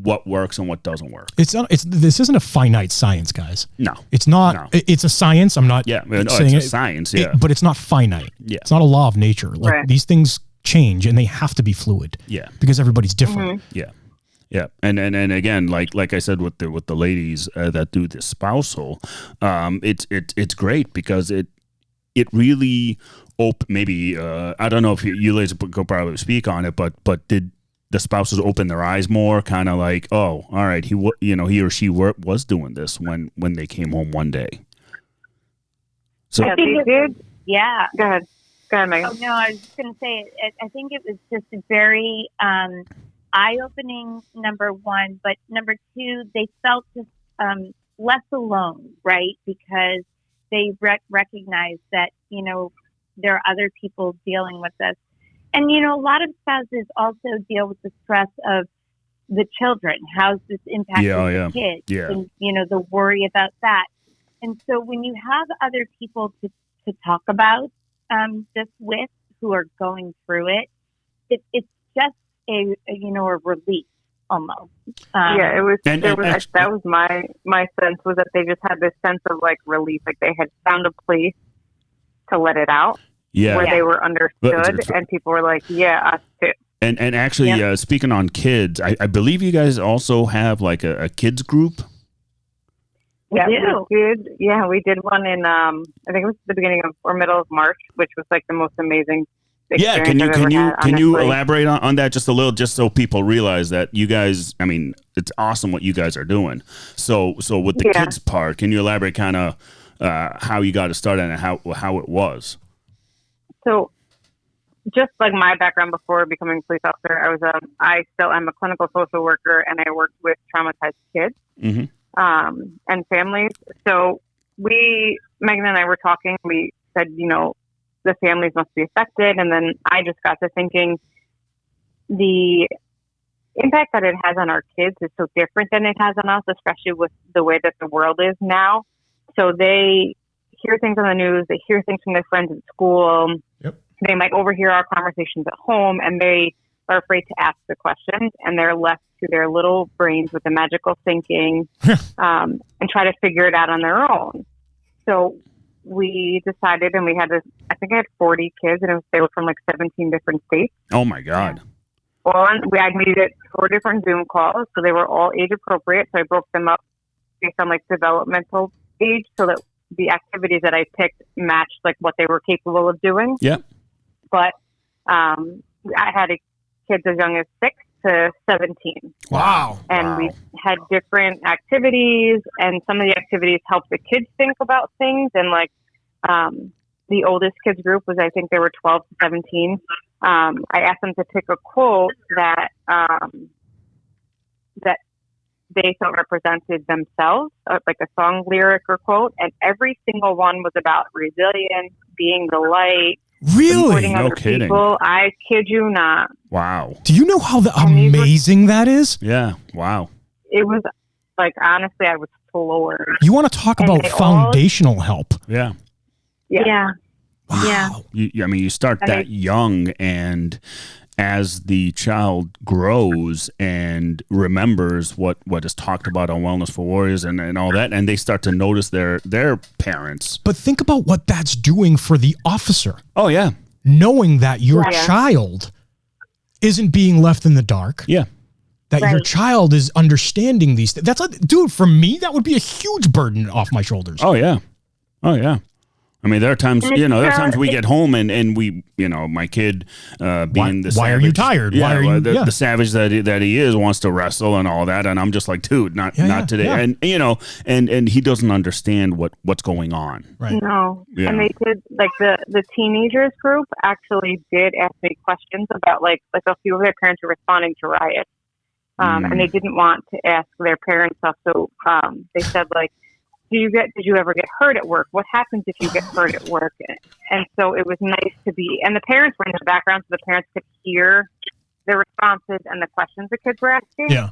what works and what doesn't work. This isn't a finite science, guys. No, it's not. No. It's a science. I'm not. Saying it's a science. Yeah, but it's not finite. Yeah, it's not a law of nature. Like these things change, and they have to be fluid. Yeah, because everybody's different. Yeah, yeah, and again, like I said with the ladies that do the spousal, it's great, because it really maybe I don't know if you ladies could probably speak on it, but did the spouses open their eyes more, kind of like, oh, all right, he or she was doing this when they came home one day. So they did. Yeah. Go ahead, Megan. Oh, no, I was just going to say, I think it was just a very eye-opening, number one, but number two, they felt just less alone, right? Because they recognized that, there are other people dealing with this. And, a lot of spouses also deal with the stress of the children? How's this impacting the kids? Yeah. And, the worry about that. And so when you have other people to talk about this with who are going through it's just a relief almost. It was. That was my sense, was that they just had this sense of like relief, like they had found a place to let it out, where they were understood, and people were like, "Yeah, us too." And actually, speaking on kids, I believe you guys also have like a kids group. We did. Yeah, we did one in I think it was the beginning of or middle of March, which was like the most amazing. Yeah, can you elaborate on that just a little, just so people realize that you guys, I mean, it's awesome what you guys are doing. So with the kids part, can you elaborate kind of how you got to start and how it was? So, just like my background before becoming a police officer, I still am a clinical social worker, and I worked with traumatized kids and families. So Megan and I were talking. We said, the families must be affected. And then I just got to thinking the impact that it has on our kids is so different than it has on us, especially with the way that the world is now. So they hear things on the news, they hear things from their friends at school. Yep. They might overhear our conversations at home, and they are afraid to ask the questions, and they're left to their little brains with the magical thinking and try to figure it out on their own. So we decided, and we had I think I had 40 kids, and they were from like 17 different states. Oh my God. Well, we had made it 4 different Zoom calls, so they were all age appropriate. So I broke them up based on like developmental age, so that the activities that I picked matched like what they were capable of doing. Yeah. But I had kids as young as 6 to 17. Wow. And we had different activities, and some of the activities helped the kids think about things. And like the oldest kids group was, I think they were 12 to 17. I asked them to pick a quote that they felt represented themselves, like a song lyric or quote. And every single one was about resilience, being the light. Really? No kidding. People. I kid you not. Wow. Do you know how amazing that is? Yeah. Wow. It was like, honestly, I was floored. You want to talk about foundational help? Yeah. Wow. I mean, you start that young, and as the child grows and remembers what is talked about on Wellness for Warriors and all that, and they start to notice their parents. But think about what that's doing for the officer. Oh, yeah. Knowing that your child isn't being left in the dark. Yeah. That your child is understanding these things. Dude, for me, that would be a huge burden off my shoulders. Oh, yeah. Oh, yeah. I mean, there are times, there are times we get home and we, my kid being the savage. Why are you tired? Yeah, the savage that he is wants to wrestle and all that. And I'm just like, dude, not today. Yeah. And he doesn't understand what's going on. Right. No. Yeah. And they did, like the teenagers group actually did ask me questions about like a few of their parents were responding to riots. And they didn't want to ask their parents stuff. So they said like, did you ever get hurt at work? What happens if you get hurt at work? And so it was nice to be, and the parents were in the background, so the parents could hear the responses and the questions the kids were asking. Yeah.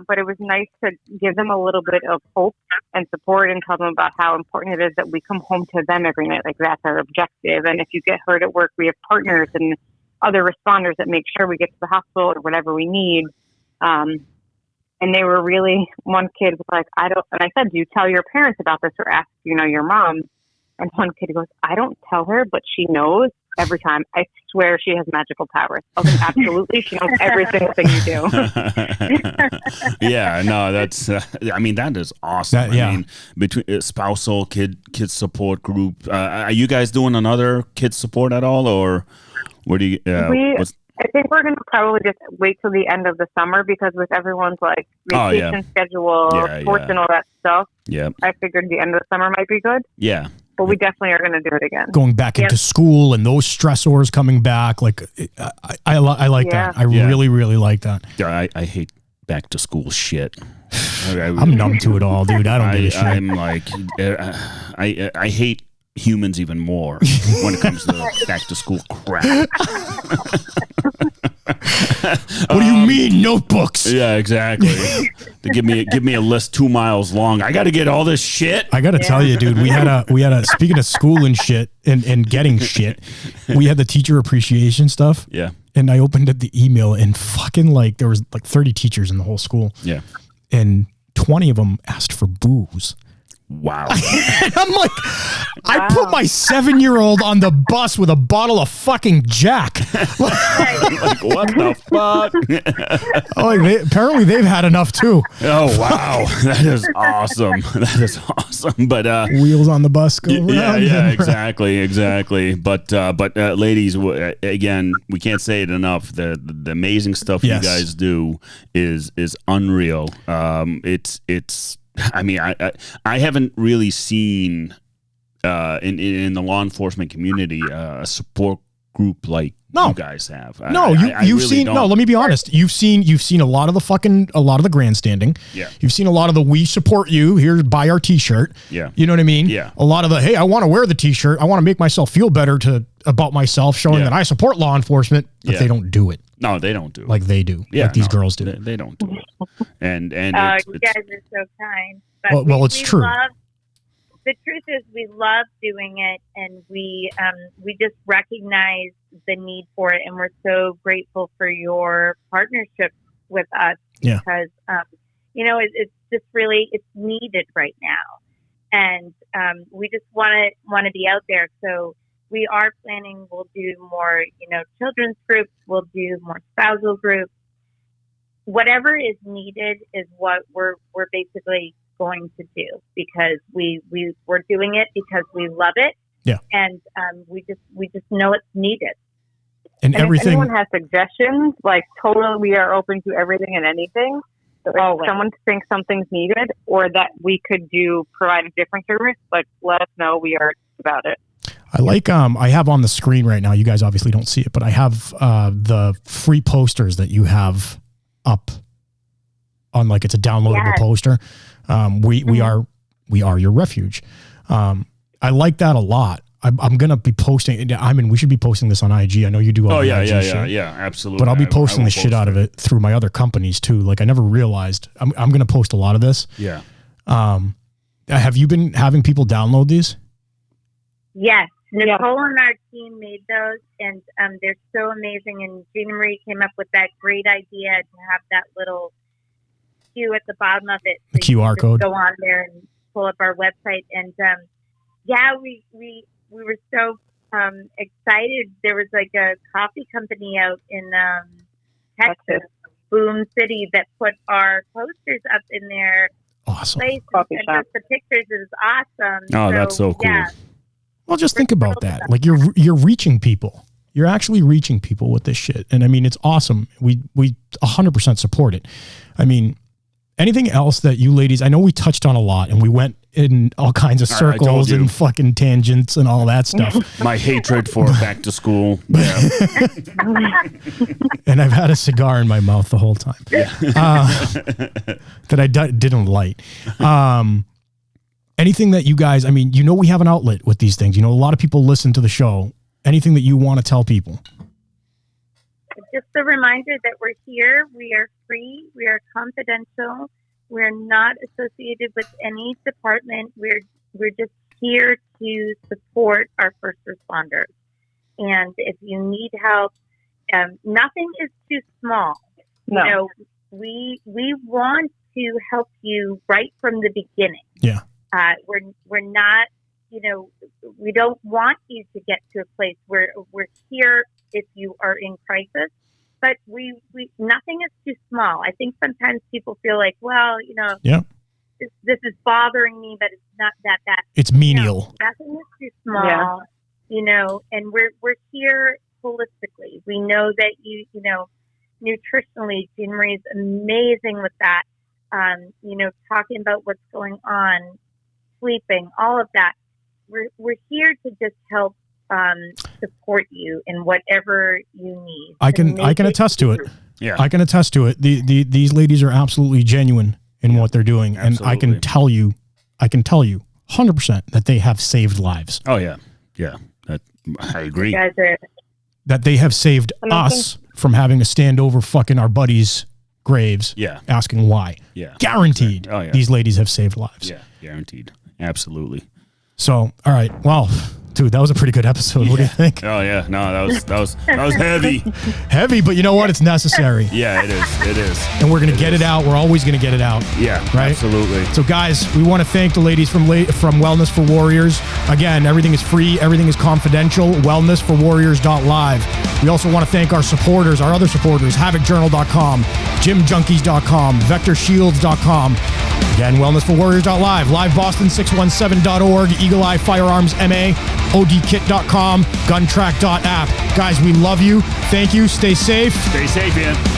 But it was nice to give them a little bit of hope and support and tell them about how important it is that we come home to them every night. Like that's our objective. And if you get hurt at work, we have partners and other responders that make sure we get to the hospital or whatever we need. And they were really, one kid was like, and I said, do you tell your parents about this or ask, your mom? And one kid goes, I don't tell her, but she knows every time. I swear she has magical powers. I was like, absolutely. She knows every single thing you do. Yeah, no, that's, that is awesome. I mean, between spousal kid support group, are you guys doing another kid support at all, or where do you, I think we're going to probably just wait till the end of the summer because with everyone's like vacation schedule, sports and all that stuff, I figured the end of the summer might be good. Yeah. But we definitely are going to do it again. Going back into school and those stressors coming back, like I like that. I really, really like that. I hate back to school shit. I'm numb to it all, dude. I don't give a shit. I'm like, I hate humans even more when it comes to back to school crap. What do you mean notebooks? Yeah, exactly. To give me a list 2 miles long. I got to get all this shit. I got to tell you, dude, we had a speaking of school and shit and getting shit, we had the teacher appreciation stuff. Yeah. And I opened up the email and fucking like there was like 30 teachers in the whole school. Yeah. And 20 of them asked for booze. Wow. And I'm like, I put my 7-year-old on the bus with a bottle of fucking Jack. Like, what the fuck? Apparently they've had enough too. Oh, wow. That is awesome. That is awesome. But wheels on the bus go round. Yeah, exactly. But ladies, again, we can't say it enough. The amazing stuff you guys do is unreal. It's I mean, I haven't really seen in the law enforcement community a support group like you guys have. You've seen. No, let me be honest. You've seen a lot of the grandstanding. Yeah. You've seen a lot of the we support you. Here, buy our T-shirt. Yeah. You know what I mean? Yeah. A lot of the hey, I want to wear the T-shirt. I want to make myself feel better about myself, showing that I support law enforcement. But they don't do it. No, they don't do it like they do. Yeah, like these girls do. They don't do it. And you guys are so kind. But well, it's true. The truth is, we love doing it, and we just recognize the need for it, and we're so grateful for your partnership with us because it's just really it's needed right now, and we just want to be out there. So we are planning. We'll do more, children's groups. We'll do more spousal groups. Whatever is needed is what we're basically going to do because we're doing it because we love it. Yeah. And we just know it's needed. And everything. If anyone has suggestions, like totally, we are open to everything and anything. So if someone thinks something's needed or that we could provide a different service, like let us know. We are about it. I like, I have on the screen right now, you guys obviously don't see it, but I have the free posters that you have up on, like, it's a downloadable poster. We are your refuge. I like that a lot. I'm going to be posting, we should be posting this on IG. I know you do all the IG shit. Yeah, absolutely. But I'll be posting the shit out of it through my other companies too. Like I never realized I'm going to post a lot of this. Yeah. Have you been having people download these? Yes. Nicole and our team made those, and they're so amazing. And Gina Marie came up with that great idea to have that little Q at the bottom of it. The QR code. Go on there and pull up our website. And we were so excited. There was like a coffee company out in Texas, Boom City, that put our posters up in their place and sent us the pictures. It was awesome. Oh, that's so cool. Yeah. Well, just think about that. Like you're reaching people. You're actually reaching people with this shit. And I mean, it's awesome. We 100% support it. I mean, anything else that you ladies, I know we touched on a lot and we went in all kinds of circles and fucking tangents and all that stuff. My hatred for back to school. Yeah. And I've had a cigar in my mouth the whole time that I didn't light. Anything that you guys, I mean, we have an outlet with these things. A lot of people listen to the show. Anything that you want to tell people? Just a reminder that we're here. We are free. We are confidential. We're not associated with any department. We're just here to support our first responders. And if you need help, nothing is too small. No. We want to help you right from the beginning. Yeah. We're not, we don't want you to get to a place where we're here if you are in crisis, but we nothing is too small. I think sometimes people feel like, well, this is bothering me, but it's not that bad. It's menial. Nothing is too small, and we're here holistically. We know that nutritionally, Jean Marie's amazing with that. Talking about what's going on, sleeping, all of that. We're here to just help support you in whatever you need. I can attest to it. Yeah, I can attest to it. These ladies are absolutely genuine in what they're doing, absolutely. And I can tell you 100% that they have saved lives. Oh yeah, I agree. That they have saved us from having to stand over fucking our buddies' graves asking why. Yeah. Guaranteed. Oh, yeah. These ladies have saved lives. Yeah, guaranteed. Absolutely. So, all right. Well, dude, that was a pretty good episode. What do you think? Oh yeah, no, that was heavy. Heavy, but you know what? It's necessary. Yeah, it is. It is. And we're gonna get it out. We're always gonna get it out. Yeah, right. Absolutely. So, guys, we want to thank the ladies from Wellness for Warriors. Again, everything is free. Everything is confidential. Wellnessforwarriors.live. We also want to thank our supporters, our other supporters: HavocJournal.com, GymJunkies.com, VectorShields.com. Again, wellnessforwarriors.live, liveboston617.org, Eagle Eye Firearms MA, ODKit.com, GunTrack.app. Guys, we love you. Thank you. Stay safe. Stay sapient.